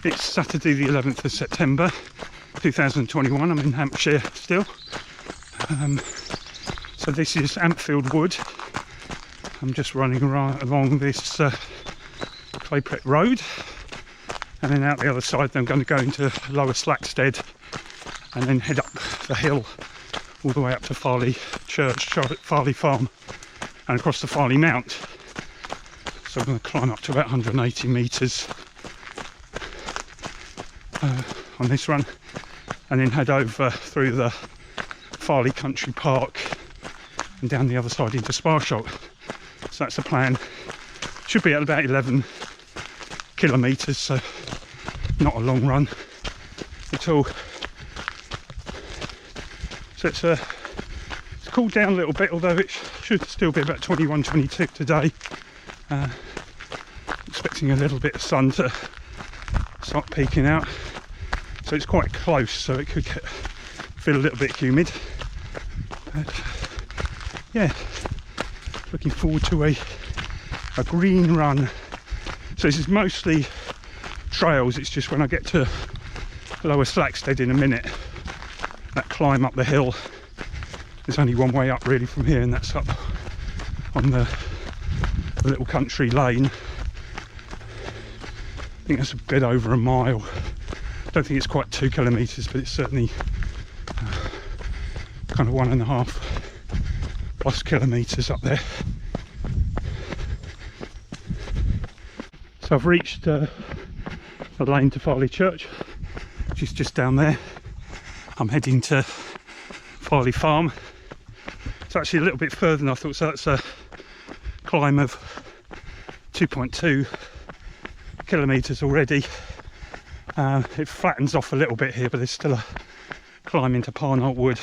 It's Saturday the 11th of September 2021. I'm in Hampshire still. So this is Ampfield Wood. I'm just running around along this clay prep road, and then out the other side I'm going to go into Lower Slackstead and then head up the hill all the way up to Farley Church, Farley Farm, and across the Farley Mount. So I'm going to climb up to about 180 metres on this run, and then head over through the Farley Country Park and down the other side into Sparsholt. So that's the plan. Should be at about 11 kilometres, so not a long run at all. So it's cooled down a little bit, although it should still be about 21, 22 today. Expecting a little bit of sun to start peeking out. So it's quite close, so it could feel a little bit humid. But yeah, looking forward to a green run. So this is mostly trails. It's just when I get to Lower Slackstead in a minute, that climb up the hill, there's only one way up really from here, and that's up on the little country lane. I think that's a bit over a mile. I don't think it's quite 2 kilometres, but it's certainly kind of 1.5 plus kilometres up there. So I've reached the lane to Farley Church, which is just down there. I'm heading to Farley Farm. It's actually a little bit further than I thought, so that's a climb of 2.2 kilometres already. It flattens off a little bit here, but there's still a climb into Parnholt Wood.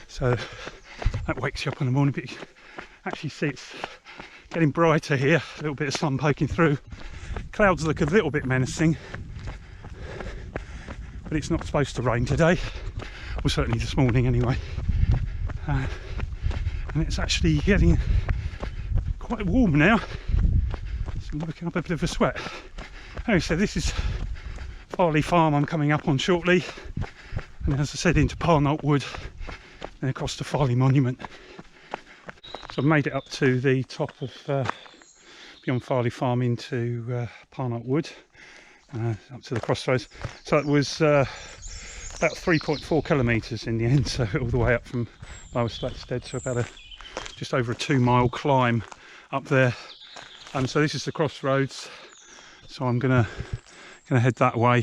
So that wakes you up in the morning, but you actually see it's getting brighter here, a little bit of sun poking through. Clouds look a little bit menacing, but it's not supposed to rain today, or certainly this morning anyway. And it's actually getting quite warm now. So I'm working up a bit of a sweat. Anyway, so this is Farley Farm I'm coming up on shortly, and as I said, into Parnholt Wood, and across to Farley Monument. So I've made it up to the top of beyond Farley Farm into Parnholt Wood, up to the crossroads. So it was about 3.4 kilometres in the end, so all the way up from Lower Slackstead, so about just over a 2-mile climb up there. So this is the crossroads, so I'm gonna head that way,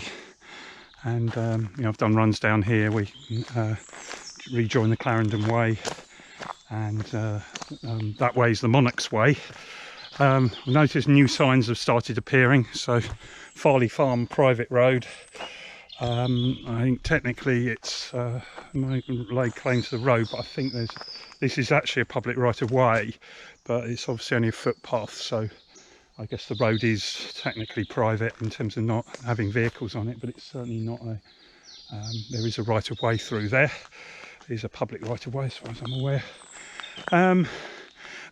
and you know, I've done runs down here. We rejoin the Clarendon Way, and that way is the Monarch's Way. I've noticed new signs have started appearing. So Farley Farm private road. I think technically it's might lay claim to the road, but I think this is actually a public right of way, but it's obviously only a footpath, so I guess the road is technically private in terms of not having vehicles on it, but it's certainly not a there is a right of way through there. It is a public right of way as far as I'm aware.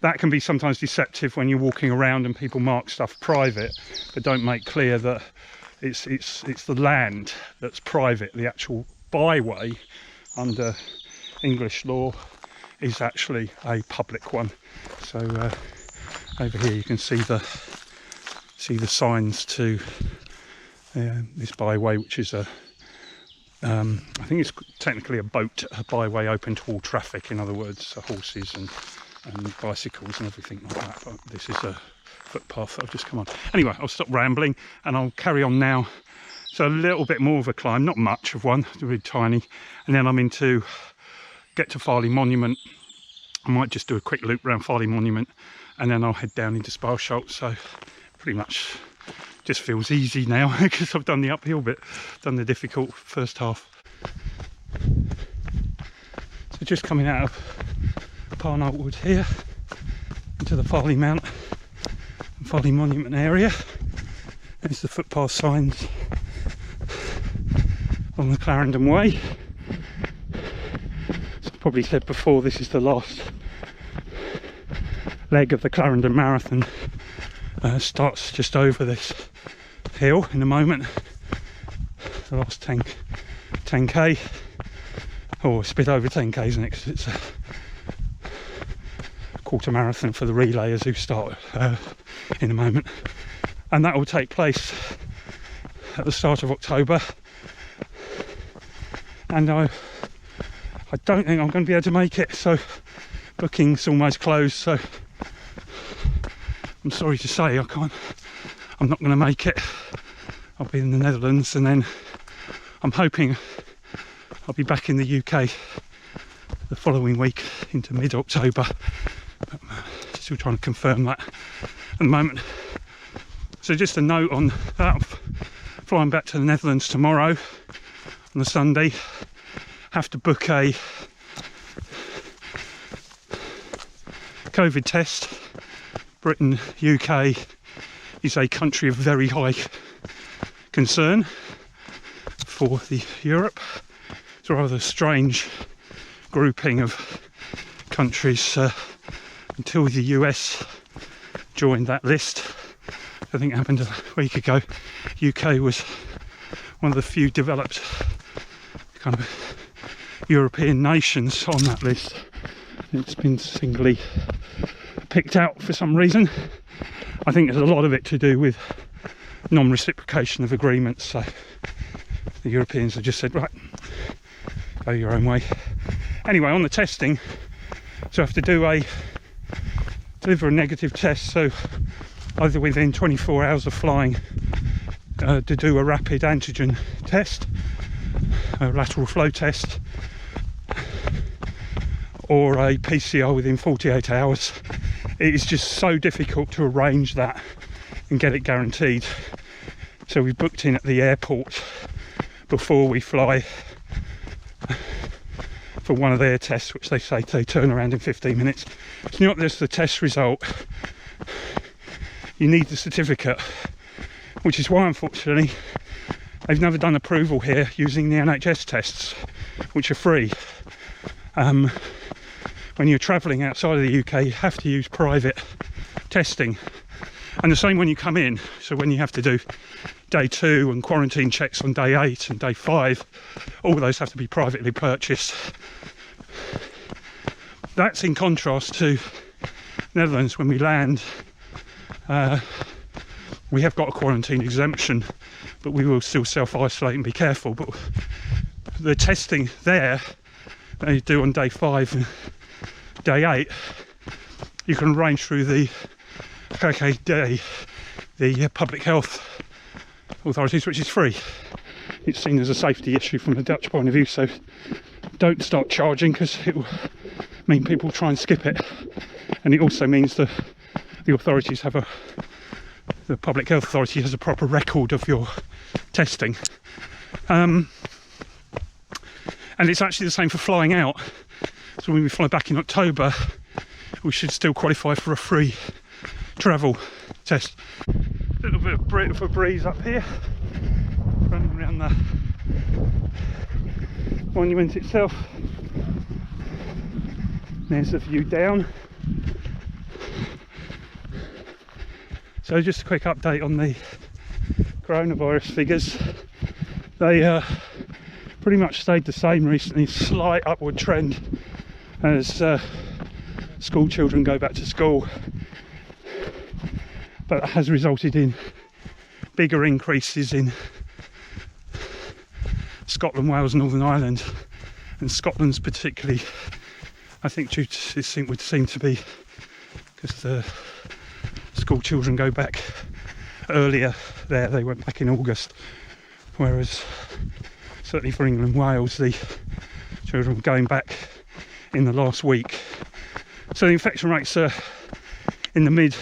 That can be sometimes deceptive when you're walking around and people mark stuff private, but don't make clear that it's the land that's private. The actual byway under English law is actually a public one. So over here you can see the signs to this byway, which is I think it's technically a byway open to all traffic. In other words, horses and bicycles and everything like that. But this is a footpath that I've just come on. Anyway, I'll stop rambling and I'll carry on now. So a little bit more of a climb, not much of one, really tiny, and then I'm get to Farley Monument. I might just do a quick loop around Farley Monument, and then I'll head down into Sparsholt. So pretty much just feels easy now because I've done the uphill bit, done the difficult first half. So just coming out of Parnholt Wood here into the Farley Mount and Farley Monument area. There's the footpath signs on the Clarendon Way. As I've probably said before, this is the last leg of the Clarendon Marathon, starts just over this hill in a moment. The last 10k, or it's a bit over 10k, isn't it? Because it's a quarter marathon for the relayers who start in a moment, and that will take place at the start of October. And I don't think I'm going to be able to make it, so booking's almost closed. So I'm sorry to say I'm not going to make it. I'll be in the Netherlands, and then I'm hoping I'll be back in the UK the following week into mid-October. Still trying to confirm that at the moment. So just a note on that, I'm flying back to the Netherlands tomorrow on the Sunday. Have to book a COVID test. Britain, UK is a country of very high concern for Europe. It's a rather strange grouping of countries until the US joined that list. I think it happened a week ago. UK was one of the few developed kind of European nations on that list. It's been singly picked out for some reason. I think there's a lot of it to do with non-reciprocation of agreements. So the Europeans have just said, right, go your own way. Anyway, on the testing, so I have to deliver a negative test, so either within 24 hours of flying to do a rapid antigen test, a lateral flow test, or a PCR within 48 hours. It is just so difficult to arrange that and get it guaranteed. So we booked in at the airport before we fly for one of their tests, which they say they turn around in 15 minutes. It's not just the test result, you need the certificate, which is why unfortunately they've never done approval here using the NHS tests, which are free. When you're travelling outside of the UK, you have to use private testing, and the same when you come in. So when you have to do day 2 and quarantine checks on day 8 and day 5, all those have to be privately purchased. That's in contrast to Netherlands. When we land, we have got a quarantine exemption, but we will still self-isolate and be careful. But the testing there they do on day 5 and day 8, you can arrange through the KKD, the public health authorities, which is free. It's seen as a safety issue from the Dutch point of view, so don't start charging, because it will mean people try and skip it, and it also means that the authorities have the public health authority has a proper record of your testing. And it's actually the same for flying out. So when we fly back in October, we should still qualify for a free travel test. A little bit of a breeze up here, running around the monument itself. There's the view down. So just a quick update on the coronavirus figures. They pretty much stayed the same recently, slight upward trend as school children go back to school, but that has resulted in bigger increases in Scotland, Wales, Northern Ireland, and Scotland's particularly, I think, due to this thing would seem to be because the school children go back earlier there. They went back in August, whereas certainly for England and Wales the children were going back in the last week. So the infection rates are in the mid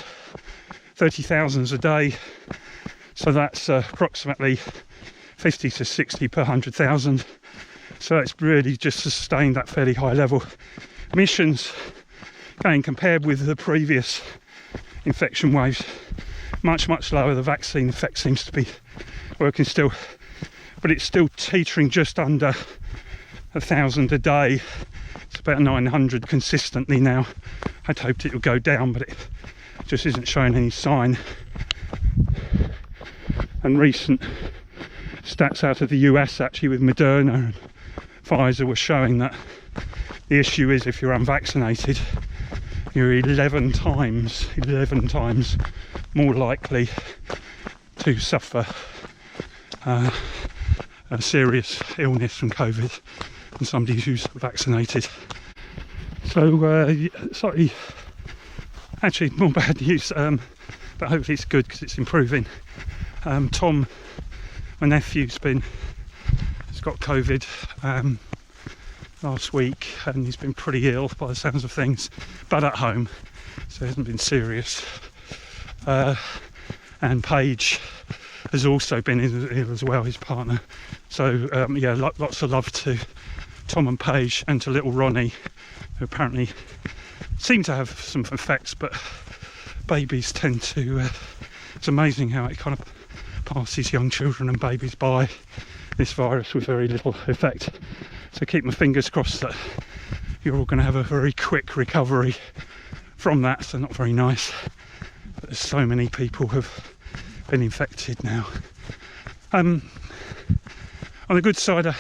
30,000s a day, so that's approximately 50 to 60 per 100,000. So it's really just sustained that fairly high level. Emissions, again, compared with the previous infection waves, much lower. The vaccine effect seems to be working still, but it's still teetering just under 1,000 a day. It's about 900 consistently now. I'd hoped it would go down, but it just isn't showing any sign. And recent stats out of the US actually with Moderna and Pfizer were showing that the issue is if you're unvaccinated, you're 11 times more likely to suffer a serious illness from COVID than somebody who's vaccinated. So sorry, actually more bad news, but hopefully it's good because it's improving. Tom, my nephew's got COVID last week, and he's been pretty ill by the sounds of things, but at home, so he hasn't been serious. And Paige has also been ill as well, his partner. So yeah, lots of love to Tom and Paige, and to little Ronnie, who apparently seem to have some effects, but babies tend to, it's amazing how it kind of passes young children and babies by, this virus, with very little effect. So keep my fingers crossed that you're all going to have a very quick recovery from that. So not very nice, but so many people have been infected now. On the good side, I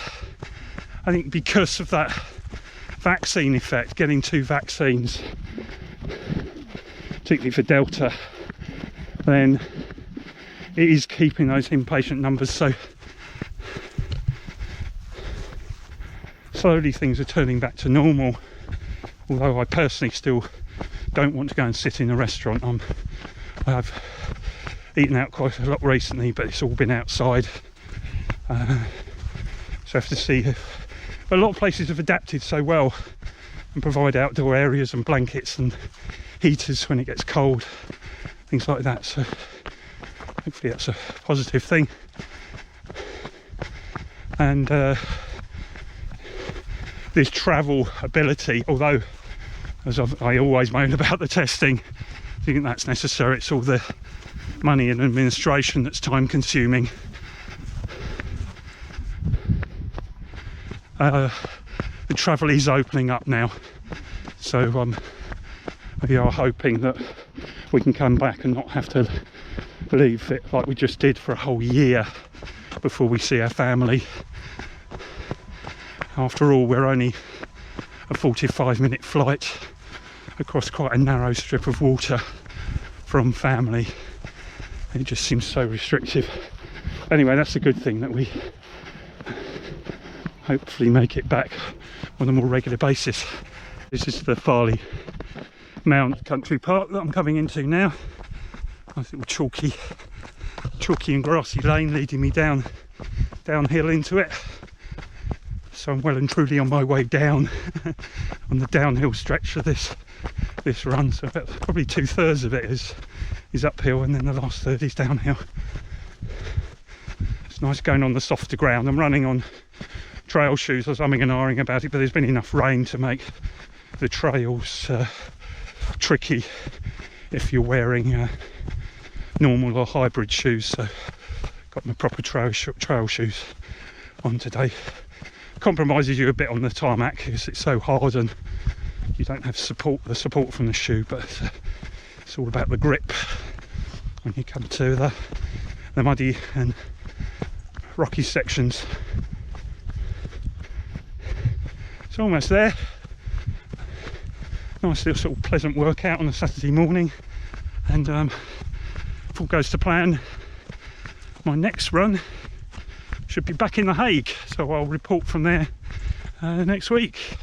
think because of that vaccine effect, getting 2 vaccines, particularly for Delta, then it is keeping those inpatient numbers, so slowly things are turning back to normal. Although I personally still don't want to go and sit in a restaurant. I have eaten out quite a lot recently, but it's all been outside. So I have to see if a lot of places have adapted so well and provide outdoor areas and blankets and heaters when it gets cold, things like that. So hopefully that's a positive thing. And this travel ability, although as I always moan about the testing, I think that's necessary. It's all the money and administration that's time consuming. The travel is opening up now, so we are hoping that we can come back and not have to leave it like we just did for a whole year before we see our family. After all, we're only a 45-minute flight across quite a narrow strip of water from family. It just seems so restrictive. Anyway, that's a good thing that we hopefully make it back on a more regular basis. This is the Farley Mount Country Park that I'm coming into now. Nice little chalky and grassy lane leading me downhill into it. So I'm well and truly on my way down on the downhill stretch of this run. So about probably 2/3 of it is uphill, and then the last third is downhill. It's nice going on the softer ground. I'm running on trail shoes. I was umming and ahhing about it, but there's been enough rain to make the trails tricky if you're wearing normal or hybrid shoes. So got my proper trail shoes on today. Compromises you a bit on the tarmac because it's so hard and you don't have the support from the shoe, but it's all about the grip when you come to the muddy and rocky sections. It's almost there. Nice little sort of pleasant workout on a Saturday morning, and if all goes to plan, my next run should be back in The Hague, so I'll report from there next week.